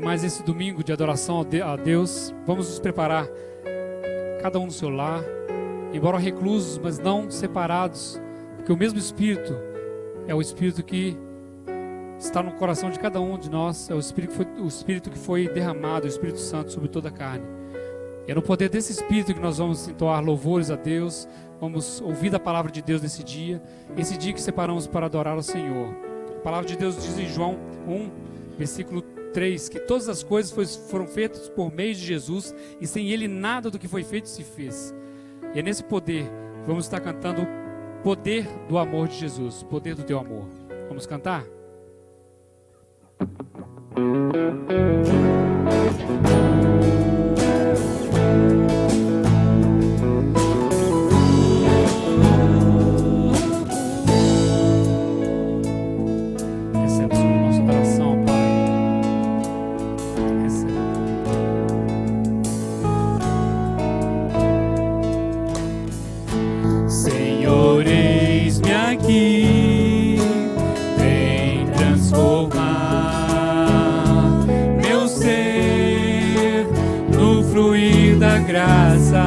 Mais esse domingo de adoração a Deus, vamos nos preparar, cada um no seu lar, embora reclusos, mas não separados, porque o mesmo Espírito é o Espírito que está no coração de cada um de nós, é o Espírito que foi derramado, o Espírito Santo sobre toda a carne. É no poder desse Espírito que nós vamos entoar louvores a Deus, vamos ouvir a palavra de Deus nesse dia que separamos para adorar ao Senhor. A palavra de Deus diz em João 1, versículo 3, que todas as coisas foram feitas por meio de Jesus e sem Ele nada do que foi feito se fez. E é nesse poder que vamos estar cantando o poder do amor de Jesus, o poder do teu amor. Vamos cantar? Vem transformar meu ser no fluir da graça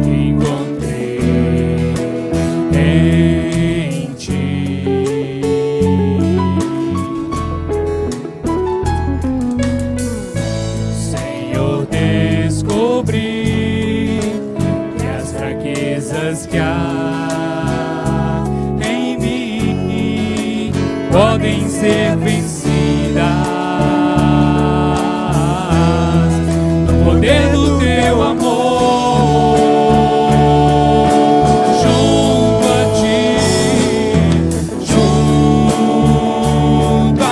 que encontrei em ti. Senhor, descobri que as fraquezas que há podem ser vencidas no poder do teu amor. Junto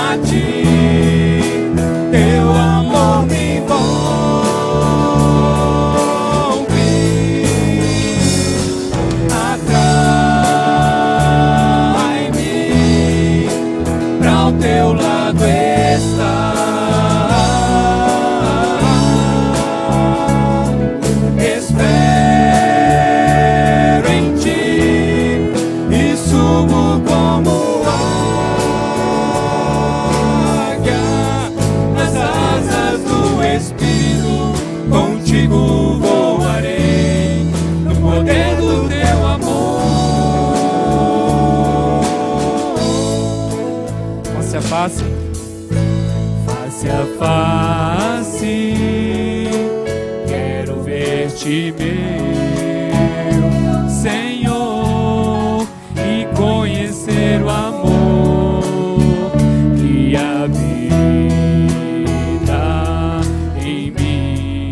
a ti, teu amor me envolve. Atrai-me, ao teu lado está. Espero em ti e subo como águia nas asas do Espírito. Contigo voarei no poder do teu amor. Face a face, face a face, quero ver-te, meu Senhor, e conhecer o amor que habita em mim.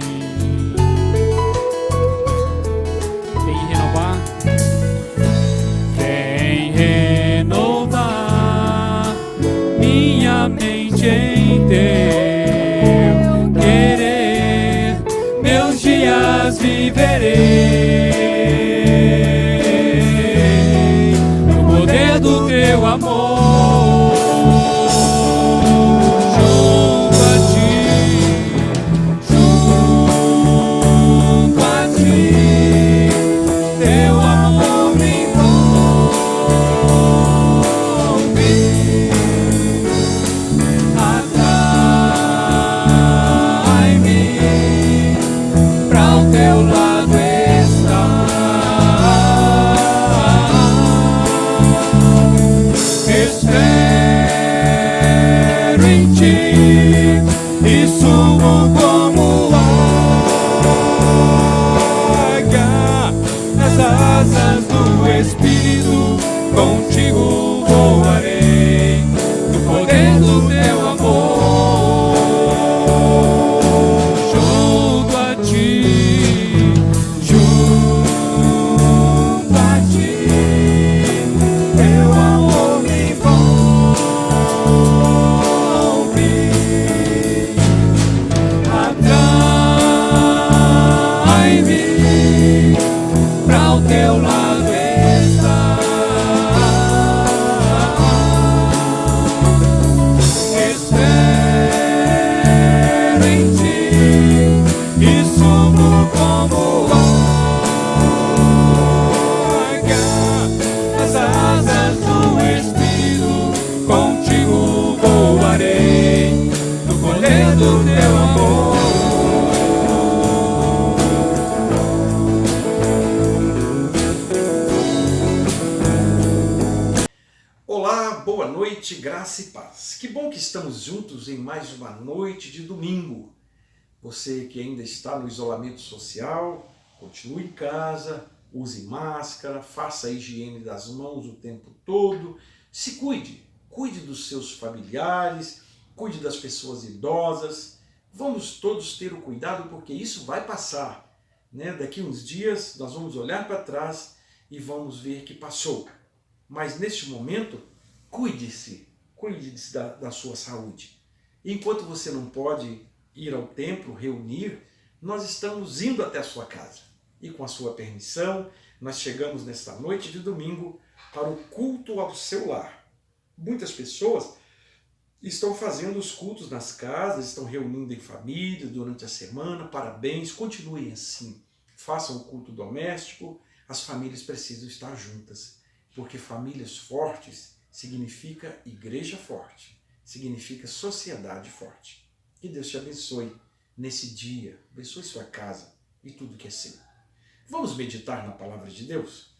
vem renovar, Vem renovar minha mente em teu querer, meus dias viverei no poder do teu amor. Junto a ti, teu amor me envolve. Atrai-me, pra o teu lado nas asas do Espírito, contigo voarei, no poder do teu amor. Junto a ti, teu amor me envolve. Atrai-me pra o teu lado estar. Espero em ti e subo como águia nas asas do Espírito, contigo voarei, no poder do teu amor. Olá, boa noite, graça e paz. Que bom que estamos juntos em mais uma noite de domingo. Você que ainda está no isolamento social, continue em casa, use máscara, faça a higiene das mãos o tempo todo, se cuide, cuide dos seus familiares, cuide das pessoas idosas. Vamos todos ter o cuidado porque isso vai passar, né? Daqui uns dias nós vamos olhar para trás e vamos ver que passou. Mas neste momento, cuide-se da sua saúde. Enquanto você não pode ir ao templo, reunir, nós estamos indo até a sua casa. E com a sua permissão, nós chegamos nesta noite de domingo para o culto ao seu lar. Muitas pessoas estão fazendo os cultos nas casas, estão reunindo em família durante a semana. Parabéns, continuem assim. Façam o culto doméstico, as famílias precisam estar juntas. Porque famílias fortes significa igreja forte, significa sociedade forte. Que Deus te abençoe nesse dia, abençoe sua casa e tudo que é seu. Vamos meditar na palavra de Deus?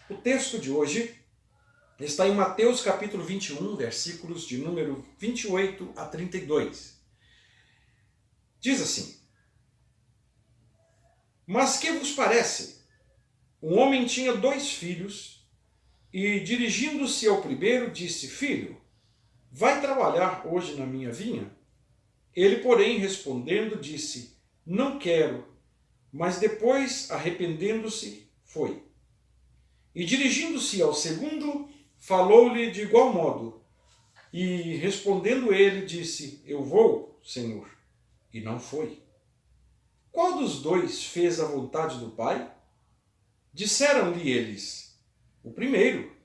O texto de hoje está em Mateus capítulo 21, versículos de número 28 a 32. Diz assim: Mas que vos parece? Um homem tinha 2 filhos, e dirigindo-se ao primeiro, disse: Filho, vai trabalhar hoje na minha vinha? Ele, porém, respondendo, disse: Não quero. Mas depois, arrependendo-se, foi. E dirigindo-se ao segundo, falou-lhe de igual modo. E respondendo ele, disse: Eu vou, Senhor. E não foi. Qual dos 2 fez a vontade do Pai? Disseram-lhe eles: O primeiro.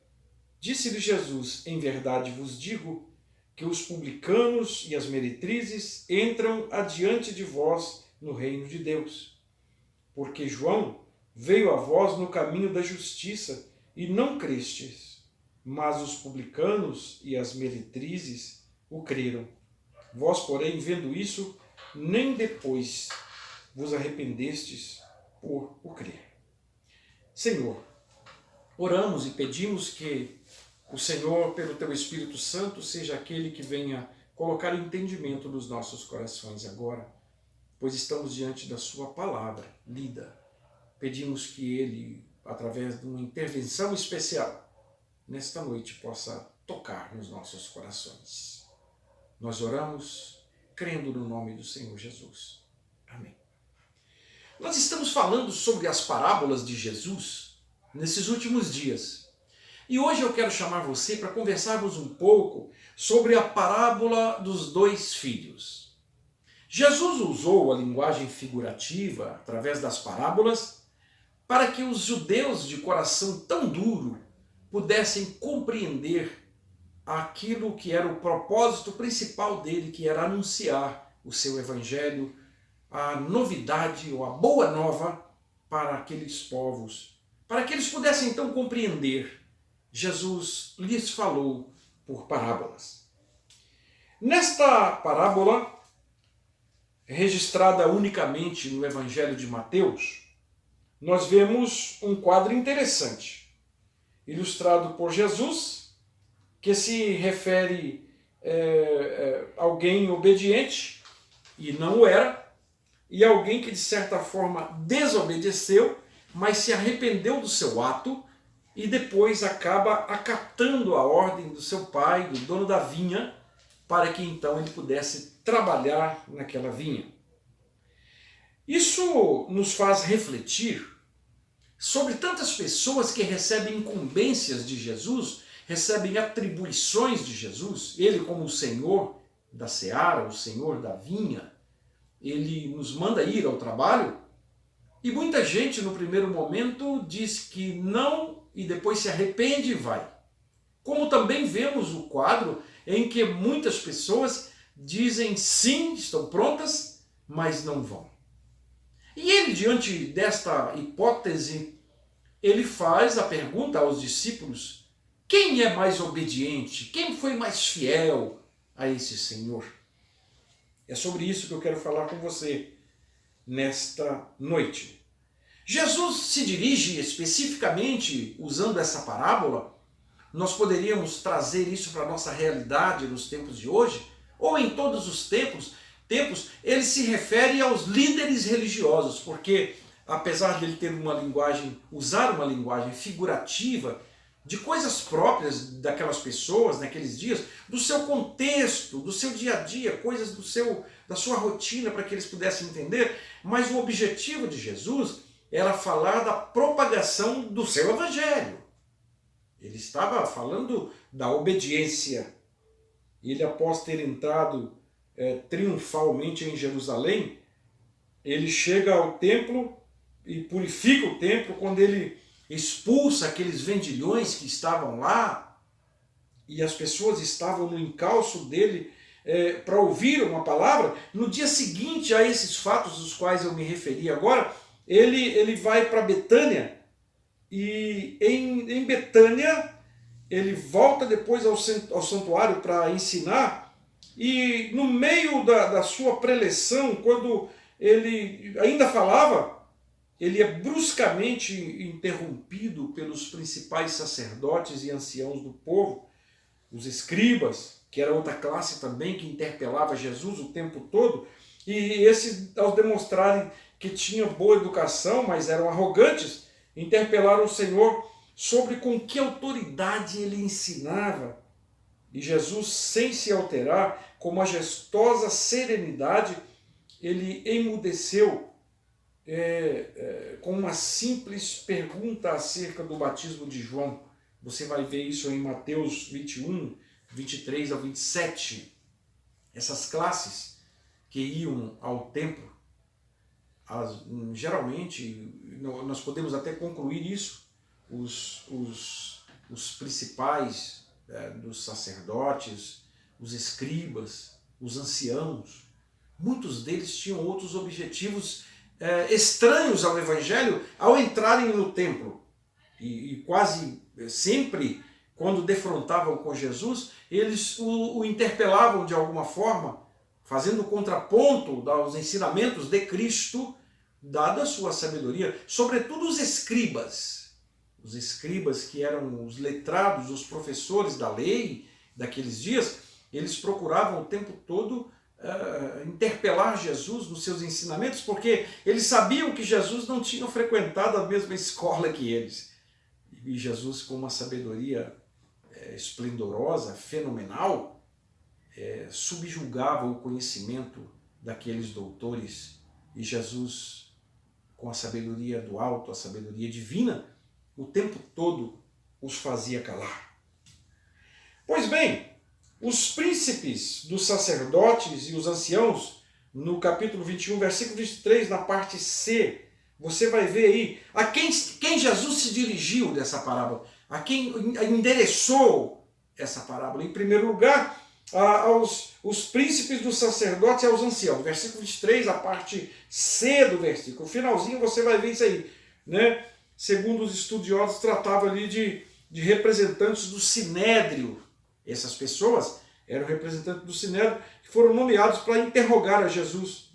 Disse-lhe Jesus: Em verdade vos digo que os publicanos e as meretrizes entram adiante de vós no reino de Deus. Porque João veio a vós no caminho da justiça e não crestes, mas os publicanos e as meretrizes o creram. Vós, porém, vendo isso, nem depois vos arrependestes por o crer. Senhor, oramos e pedimos que o Senhor, pelo Teu Espírito Santo, seja aquele que venha colocar entendimento nos nossos corações agora, pois estamos diante da Sua palavra lida. Pedimos que Ele, através de uma intervenção especial, nesta noite possa tocar nos nossos corações. Nós oramos crendo no nome do Senhor Jesus. Amém. Nós estamos falando sobre as parábolas de Jesus nesses últimos dias. E hoje eu quero chamar você para conversarmos um pouco sobre a parábola dos 2 filhos. Jesus usou a linguagem figurativa através das parábolas para que os judeus de coração tão duro pudessem compreender aquilo que era o propósito principal dele, que era anunciar o seu evangelho, a novidade ou a boa nova para aqueles povos, para que eles pudessem então compreender. Jesus lhes falou por parábolas. Nesta parábola, registrada unicamente no Evangelho de Mateus, nós vemos um quadro interessante, ilustrado por Jesus, que se refere a alguém obediente, e não o era, e alguém que de certa forma desobedeceu, mas se arrependeu do seu ato e depois acaba acatando a ordem do seu pai, do dono da vinha, para que então ele pudesse trabalhar naquela vinha. Isso nos faz refletir sobre tantas pessoas que recebem incumbências de Jesus, recebem atribuições de Jesus, ele como o Senhor da seara, o Senhor da vinha, ele nos manda ir ao trabalho, e muita gente no primeiro momento diz que não e depois se arrepende e vai. Como também vemos o quadro em que muitas pessoas dizem sim, estão prontas, mas não vão. E ele, diante desta hipótese, ele faz a pergunta aos discípulos: quem é mais obediente? Quem foi mais fiel a esse Senhor? É sobre isso que eu quero falar com você nesta noite. Jesus se dirige especificamente usando essa parábola. Nós poderíamos trazer isso para a nossa realidade nos tempos de hoje, ou em todos os tempos, ele se refere aos líderes religiosos, porque apesar de ele ter usar uma linguagem figurativa de coisas próprias daquelas pessoas naqueles dias, do seu contexto, do seu dia a dia, coisas da sua rotina para que eles pudessem entender, mas o objetivo de Jesus era falar da propagação do seu evangelho. Ele estava falando da obediência. Ele, após ter entrado triunfalmente em Jerusalém, ele chega ao templo e purifica o templo quando ele expulsa aqueles vendilhões que estavam lá e as pessoas estavam no encalço dele para ouvir uma palavra. No dia seguinte a esses fatos dos quais eu me referi agora, ele vai para Betânia e em Betânia ele volta depois ao santuário para ensinar, e no meio da sua preleção, quando ele ainda falava, ele é bruscamente interrompido pelos principais sacerdotes e anciãos do povo, os escribas, que era outra classe também que interpelava Jesus o tempo todo, e esses, ao demonstrarem que tinham boa educação, mas eram arrogantes, interpelaram o Senhor sobre com que autoridade ele ensinava. E Jesus, sem se alterar, com majestosa serenidade, ele emudeceu com uma simples pergunta acerca do batismo de João. Você vai ver isso em Mateus 21, 23 ao 27. Essas classes que iam ao templo, geralmente, nós podemos até concluir isso, os principais dos sacerdotes, os escribas, os anciãos, muitos deles tinham outros objetivos estranhos ao Evangelho ao entrarem no templo. E quase sempre, quando defrontavam com Jesus, eles o interpelavam de alguma forma, fazendo contraponto aos ensinamentos de Cristo, dada a sua sabedoria, sobretudo os escribas. Os escribas, que eram os letrados, os professores da lei daqueles dias, eles procuravam o tempo todo interpelar Jesus nos seus ensinamentos, porque eles sabiam que Jesus não tinha frequentado a mesma escola que eles. E Jesus, com uma sabedoria esplendorosa, fenomenal, subjugava o conhecimento daqueles doutores. E Jesus, com a sabedoria do alto, a sabedoria divina, o tempo todo os fazia calar. Pois bem, os príncipes dos sacerdotes e os anciãos, no capítulo 21, versículo 23, na parte C, você vai ver aí a quem Jesus se dirigiu dessa parábola, a quem endereçou essa parábola. Em primeiro lugar, aos príncipes dos sacerdotes e aos anciãos. Versículo 23, a parte C do versículo. No finalzinho você vai ver isso aí, né? Segundo os estudiosos, tratava ali de representantes do Sinédrio. Essas pessoas eram representantes do Sinédrio que foram nomeados para interrogar a Jesus.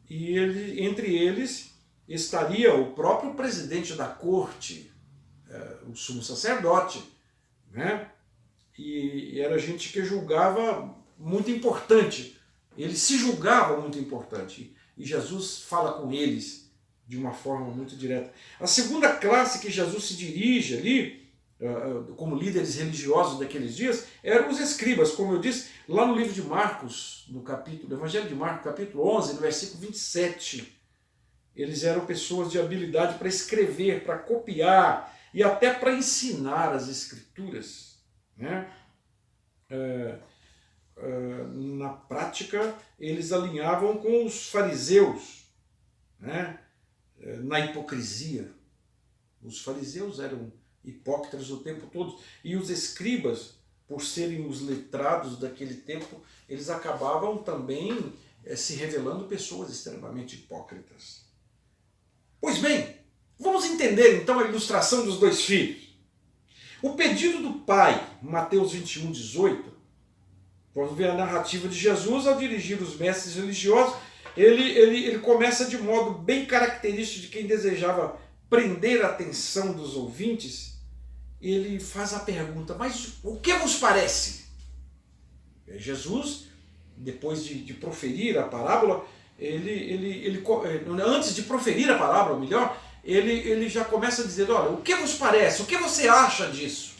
E entre eles estaria o próprio presidente da corte, o sumo sacerdote, né? E era gente que julgava muito importante. Eles se julgavam muito importante. E Jesus fala com eles de uma forma muito direta. A segunda classe que Jesus se dirige ali, como líderes religiosos daqueles dias, eram os escribas, como eu disse, lá no livro de Marcos, no Evangelho de Marcos, capítulo 11, no versículo 27. Eles eram pessoas de habilidade para escrever, para copiar e até para ensinar as escrituras, né? Na prática, eles alinhavam com os fariseus, né? Na hipocrisia. Os fariseus eram hipócritas o tempo todo, e os escribas, por serem os letrados daquele tempo, eles acabavam também se revelando pessoas extremamente hipócritas. Pois bem, vamos entender então a ilustração dos dois filhos. O pedido do pai, Mateus 21, 18, vamos ver a narrativa de Jesus ao dirigir os mestres religiosos. Ele começa de modo bem característico de quem desejava prender a atenção dos ouvintes. Ele faz a pergunta: mas o que vos parece? Jesus, depois de proferir a parábola, antes de proferir a parábola, melhor, ele já começa a dizer: olha, o que vos parece? O que você acha disso?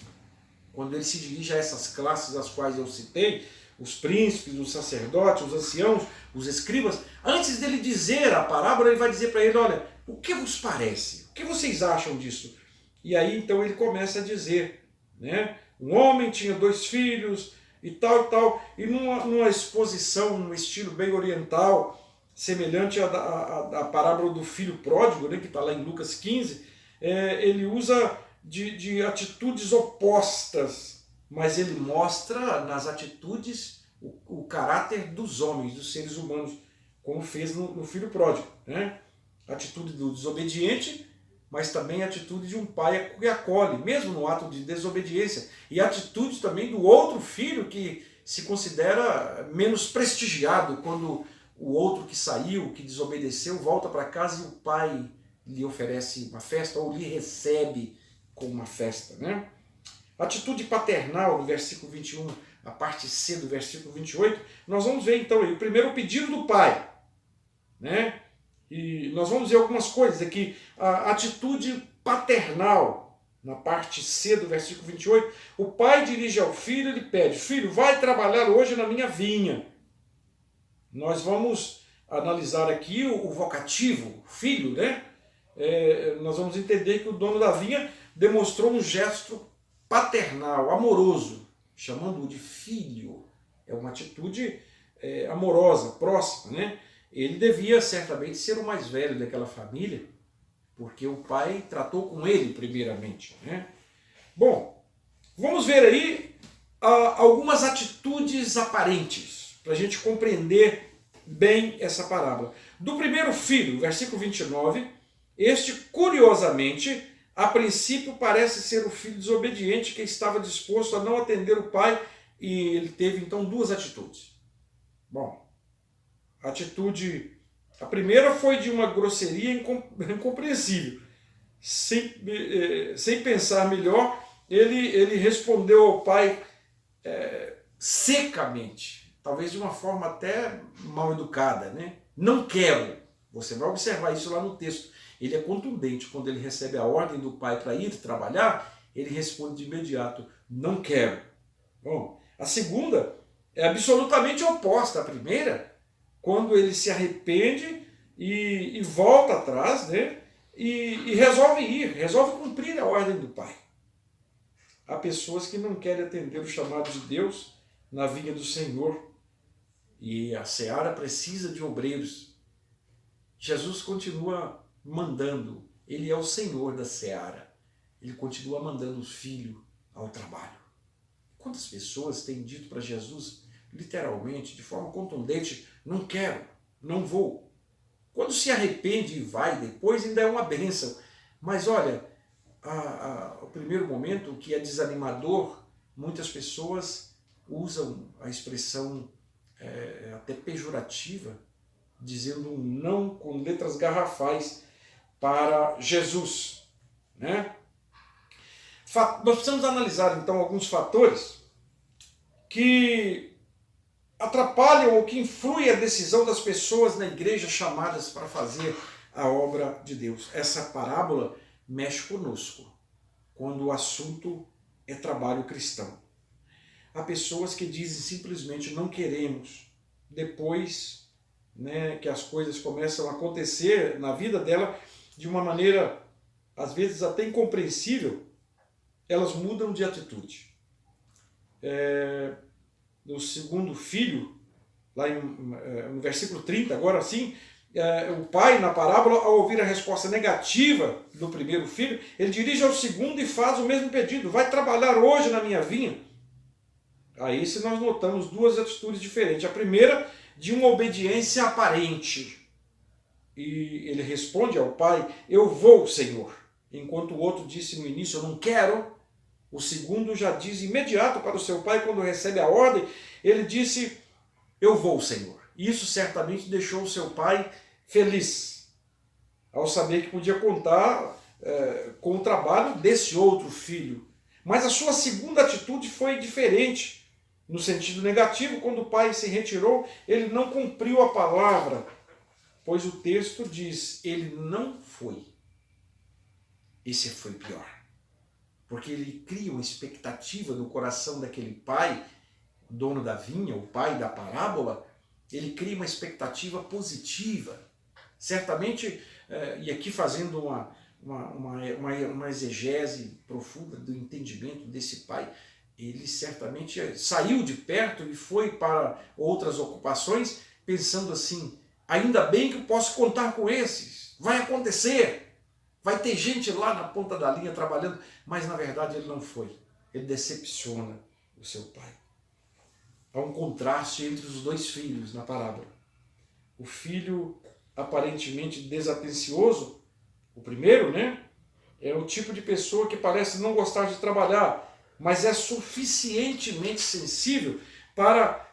Quando ele se dirige a essas classes às quais eu citei, os príncipes, os sacerdotes, os anciãos, os escribas, antes dele dizer a parábola, ele vai dizer para ele: olha, o que vos parece? O que vocês acham disso? E aí então ele começa a dizer, né? Um homem tinha 2 filhos e tal, e numa exposição, num estilo bem oriental, semelhante à parábola do filho pródigo, né, que está lá em Lucas 15, ele usa de atitudes opostas, mas ele mostra nas atitudes o caráter dos homens, dos seres humanos, como fez no filho pródigo, né? A atitude do desobediente, mas também a atitude de um pai que acolhe, mesmo no ato de desobediência, e a atitude também do outro filho que se considera menos prestigiado quando o outro que saiu, que desobedeceu, volta para casa e o pai lhe oferece uma festa ou lhe recebe com uma festa, né? A atitude paternal, no versículo 21, a parte C do versículo 28, nós vamos ver então aí, primeiro o pedido do pai, né? E nós vamos ver algumas coisas aqui. A atitude paternal, na parte C do versículo 28, o pai dirige ao filho e lhe pede: filho, vai trabalhar hoje na minha vinha. Nós vamos analisar aqui o vocativo, filho, né? Nós vamos entender que o dono da vinha demonstrou um gesto paternal, amoroso, chamando-o de filho. É uma atitude amorosa, próxima, né? Ele devia certamente ser o mais velho daquela família, porque o pai tratou com ele primeiramente, né? Bom, vamos ver aí algumas atitudes aparentes, para a gente compreender bem essa parábola. Do primeiro filho, versículo 29, este, curiosamente, a princípio parece ser o filho desobediente que estava disposto a não atender o pai, e ele teve então 2 atitudes. Bom, a primeira foi de uma grosseria incompreensível. Sem pensar melhor, ele respondeu ao pai secamente, talvez de uma forma até mal educada, né? Não quero. Você vai observar isso lá no texto. Ele é contundente. Quando ele recebe a ordem do pai para ir trabalhar, ele responde de imediato: não quero. Bom, a segunda é absolutamente oposta à primeira, quando ele se arrepende e volta atrás, né? E resolve cumprir a ordem do pai. Há pessoas que não querem atender o chamado de Deus na vinha do Senhor, e a seara precisa de obreiros. Jesus continua mandando, ele é o Senhor da seara, ele continua mandando o filho ao trabalho. Quantas pessoas têm dito para Jesus, literalmente, de forma contundente: não quero, não vou. Quando se arrepende e vai depois, ainda é uma bênção. Mas olha, o primeiro momento, que é desanimador, muitas pessoas usam a expressão até pejorativa, dizendo um não com letras garrafais para Jesus, né? Nós precisamos analisar então alguns fatores que atrapalham ou que influem a decisão das pessoas na igreja chamadas para fazer a obra de Deus. Essa parábola mexe conosco quando o assunto é trabalho cristão. Há pessoas que dizem simplesmente não queremos. Depois, né, que as coisas começam a acontecer na vida dela de uma maneira, às vezes até incompreensível, elas mudam de atitude. No segundo filho, lá no versículo 30, agora sim, o pai, na parábola, ao ouvir a resposta negativa do primeiro filho, ele dirige ao segundo e faz o mesmo pedido: vai trabalhar hoje na minha vinha. Aí se nós notamos duas atitudes diferentes. A primeira, de uma obediência aparente. E ele responde ao pai: eu vou, Senhor. Enquanto o outro disse no início: eu não quero. O segundo já diz imediato para o seu pai, quando recebe a ordem, ele disse: eu vou, Senhor. Isso certamente deixou o seu pai feliz, ao saber que podia contar com o trabalho desse outro filho. Mas a sua segunda atitude foi diferente, no sentido negativo. Quando o pai se retirou, ele não cumpriu a palavra, pois o texto diz: ele não foi. Esse foi pior, porque ele cria uma expectativa no coração daquele pai, dono da vinha, o pai da parábola. Ele cria uma expectativa positiva. Certamente, e aqui fazendo uma exegese profunda do entendimento desse pai, ele certamente saiu de perto e foi para outras ocupações, pensando assim: ainda bem que eu posso contar com esses, vai acontecer, vai ter gente lá na ponta da linha trabalhando. Mas na verdade ele não foi. Ele decepciona o seu pai. Há um contraste entre os dois filhos na parábola. O filho aparentemente desatencioso, o primeiro, né, é o tipo de pessoa que parece não gostar de trabalhar, mas é suficientemente sensível para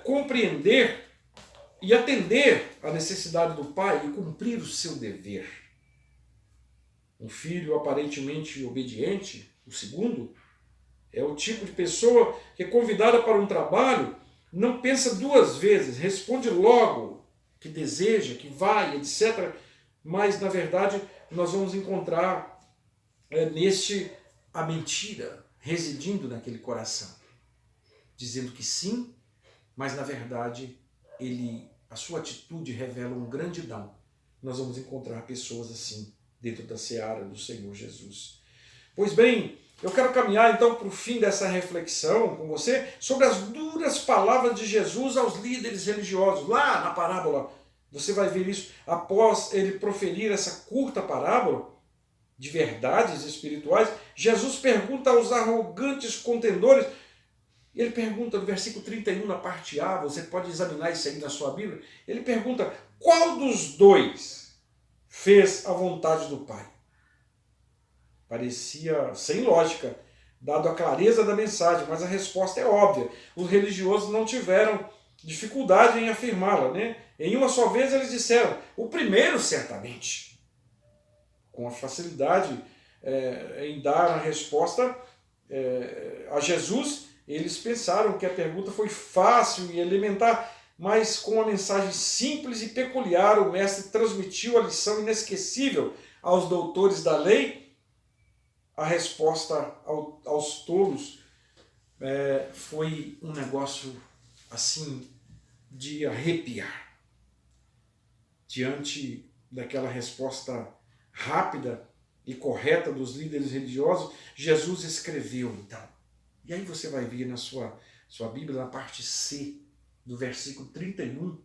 compreender e atender à necessidade do pai e cumprir o seu dever. Um filho aparentemente obediente, o segundo, é o tipo de pessoa que é convidada para um trabalho, não pensa duas vezes, responde logo que deseja, que vai, etc. Mas, na verdade, nós vamos encontrar neste a mentira residindo naquele coração, dizendo que sim, mas, na verdade, a sua atitude revela um grande não. Nós vamos encontrar pessoas assim dentro da seara do Senhor Jesus. Pois bem, eu quero caminhar então para o fim dessa reflexão com você sobre as duras palavras de Jesus aos líderes religiosos. Lá na parábola, você vai ver isso. Após ele proferir essa curta parábola de verdades espirituais, Jesus pergunta aos arrogantes contendores. Ele pergunta no versículo 31, na parte A, você pode examinar isso aí na sua Bíblia. Ele pergunta: qual dos dois fez a vontade do Pai? Parecia sem lógica, dado a clareza da mensagem, mas a resposta é óbvia. Os religiosos não tiveram dificuldade em afirmá-la, né? Em uma só vez eles disseram: o primeiro, certamente. Com a facilidade em dar a resposta a Jesus, eles pensaram que a pergunta foi fácil e elementar, mas com uma mensagem simples e peculiar, o mestre transmitiu a lição inesquecível aos doutores da lei. A resposta aos tolos foi um negócio assim de arrepiar. Diante daquela resposta rápida e correta dos líderes religiosos, Jesus escreveu então. E aí você vai ver na sua Bíblia, na parte C, do versículo 31,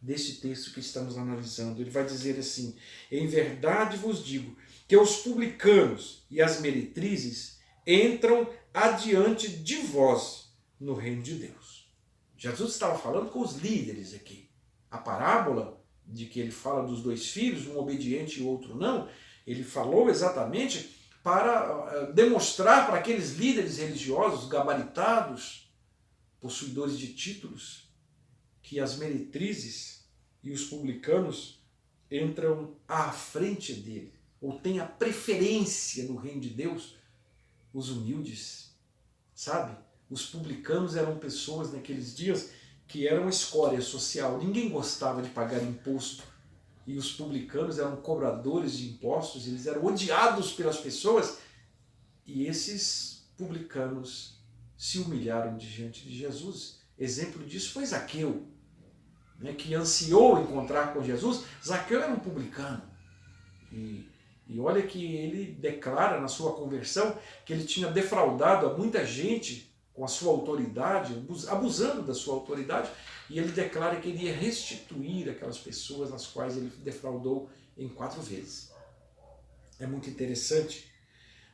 desse texto que estamos analisando. Ele vai dizer assim: em verdade vos digo que os publicanos e as meretrizes entram adiante de vós no reino de Deus. Jesus estava falando com os líderes aqui. A parábola de que ele fala dos dois filhos, um obediente e o outro não, ele falou exatamente para demonstrar para aqueles líderes religiosos gabaritados, possuidores de títulos, que as meretrizes e os publicanos entram à frente dele, ou têm a preferência no reino de Deus, os humildes, sabe? Os publicanos eram pessoas naqueles dias que eram escória social. Ninguém gostava de pagar imposto. e os publicanos eram cobradores de impostos, eles eram odiados pelas pessoas, e esses publicanos se humilharam diante de Jesus. Exemplo disso foi Zaqueu, né, que ansiou encontrar com Jesus. Zaqueu era um publicano, e olha que ele declara na sua conversão que ele tinha defraudado a muita gente com a sua autoridade, abusando da sua autoridade, e ele declara que ele ia restituir aquelas pessoas as quais ele defraudou em 4 vezes. É muito interessante.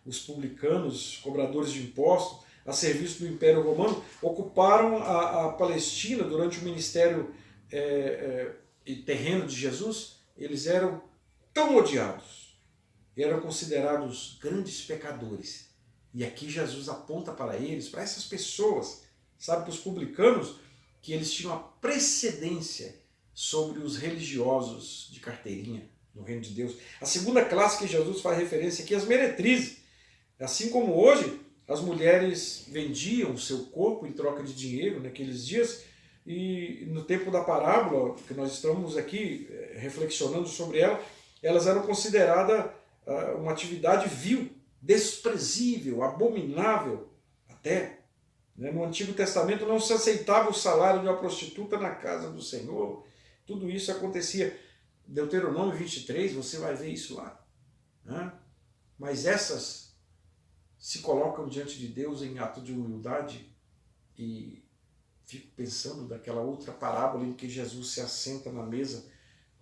Os publicanos, cobradores de impostos, a serviço do Império Romano, ocuparam a Palestina durante o ministério terreno de Jesus. Eles eram tão odiados, eram considerados grandes pecadores. E aqui Jesus aponta para eles, para essas pessoas, sabe, para os publicanos, que eles tinham a precedência sobre os religiosos de carteirinha no reino de Deus. A segunda classe que Jesus faz referência aqui é as meretrizes. Assim como hoje, as mulheres vendiam o seu corpo em troca de dinheiro naqueles dias, e no tempo da parábola, que nós estamos aqui reflexionando sobre ela, elas eram consideradas uma atividade vil, desprezível, abominável até. No Antigo Testamento não se aceitava o salário de uma prostituta na casa do Senhor. Tudo isso acontecia. Deuteronômio 23, você vai ver isso lá. Mas essas se colocam diante de Deus em ato de humildade, e fico pensando daquela outra parábola em que Jesus se assenta na mesa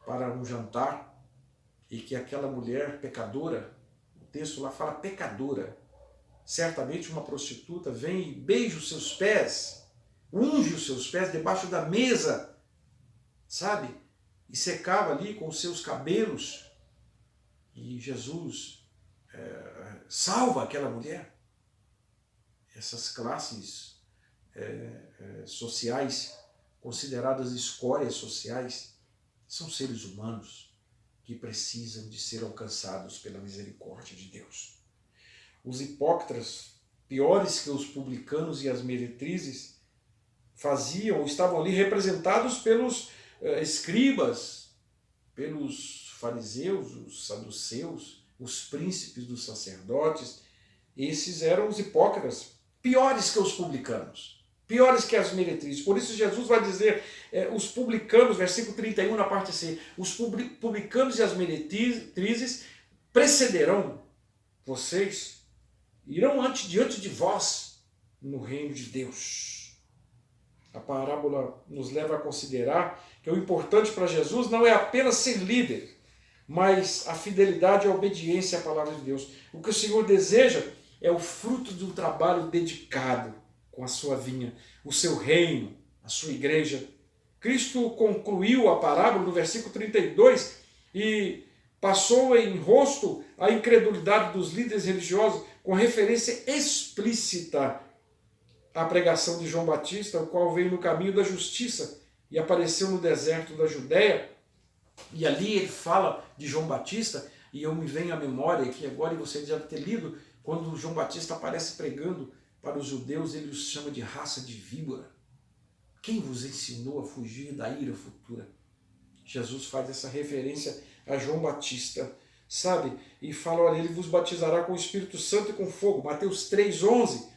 para um jantar, e que aquela mulher pecadora, o texto lá fala pecadora, certamente uma prostituta, vem e beija os seus pés, unge os seus pés debaixo da mesa, sabe? E secava ali com os seus cabelos. E Jesus salva aquela mulher. Essas classes sociais, consideradas escórias sociais, são seres humanos que precisam de ser alcançados pela misericórdia de Deus. Os hipócritas, piores que os publicanos e as meretrizes, estavam ali representados pelos escribas, pelos fariseus, os saduceus, os príncipes dos sacerdotes. Esses eram os hipócritas, piores que os publicanos, piores que as meretrizes. Por isso Jesus vai dizer, os publicanos, versículo 31 na parte C, os publicanos e as meretrizes precederão vocês, irão diante de vós no reino de Deus. A parábola nos leva a considerar que o importante para Jesus não é apenas ser líder, mas a fidelidade e a obediência à palavra de Deus. O que o Senhor deseja é o fruto de um trabalho dedicado com a sua vinha, o seu reino, a sua igreja. Cristo concluiu a parábola no versículo 32 e passou em rosto a incredulidade dos líderes religiosos com referência explícita à pregação de João Batista, o qual veio no caminho da justiça e apareceu no deserto da Judéia. E ali ele fala de João Batista, e eu me venho à memória que agora, e você já deve ter lido, quando João Batista aparece pregando para os judeus, ele os chama de raça de víbora. Quem vos ensinou a fugir da ira futura? Jesus faz essa referência a João Batista, sabe? E fala, olha, ele vos batizará com o Espírito Santo e com fogo. Mateus 3,11.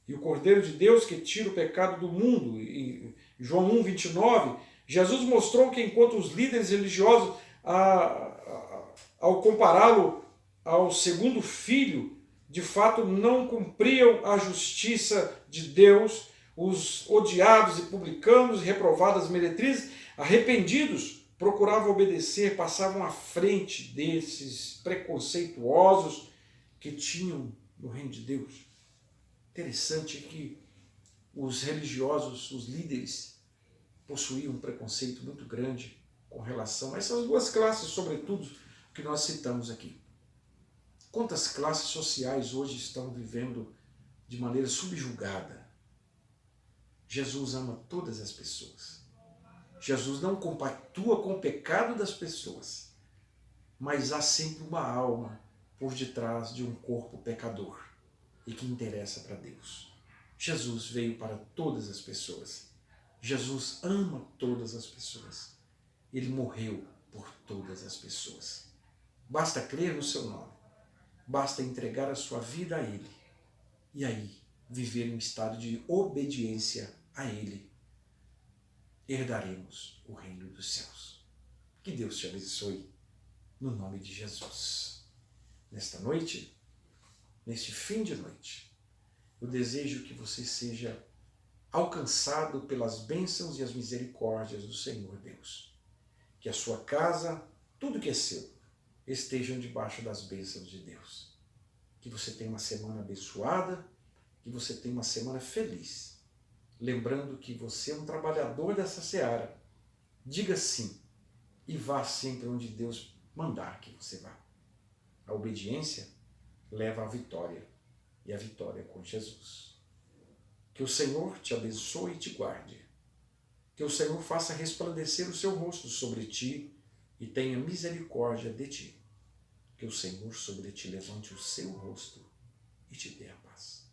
E o Cordeiro de Deus que tira o pecado do mundo. E João 1,29. Jesus mostrou que enquanto os líderes religiosos, ao compará-lo ao segundo filho, de fato não cumpriam a justiça de Deus, os odiados e publicanos, reprovadas meretrizes, arrependidos, procuravam obedecer, passavam à frente desses preconceituosos que tinham no reino de Deus. Interessante que os religiosos, os líderes, possuíam um preconceito muito grande com relação a essas duas classes, sobretudo, que nós citamos aqui. Quantas classes sociais hoje estão vivendo de maneira subjugada? Jesus ama todas as pessoas. Jesus não compactua com o pecado das pessoas, mas há sempre uma alma por detrás de um corpo pecador e que interessa para Deus. Jesus veio para todas as pessoas. Jesus ama todas as pessoas. Ele morreu por todas as pessoas. Basta crer no seu nome, basta entregar a sua vida a Ele, e aí viver em estado de obediência a Ele. Herdaremos o reino dos céus. Que Deus te abençoe, no nome de Jesus. Nesta noite, neste fim de noite, eu desejo que você seja alcançado pelas bênçãos e as misericórdias do Senhor Deus. Que a sua casa, tudo que é seu, estejam debaixo das bênçãos de Deus. Que você tenha uma semana abençoada, que você tenha uma semana feliz. Lembrando que você é um trabalhador dessa seara. Diga sim e vá sempre onde Deus mandar que você vá. A obediência leva à vitória, e a vitória é com Jesus. Que o Senhor te abençoe e te guarde. Que o Senhor faça resplandecer o seu rosto sobre ti e tenha misericórdia de ti. Que o Senhor sobre ti levante o seu rosto e te dê a paz.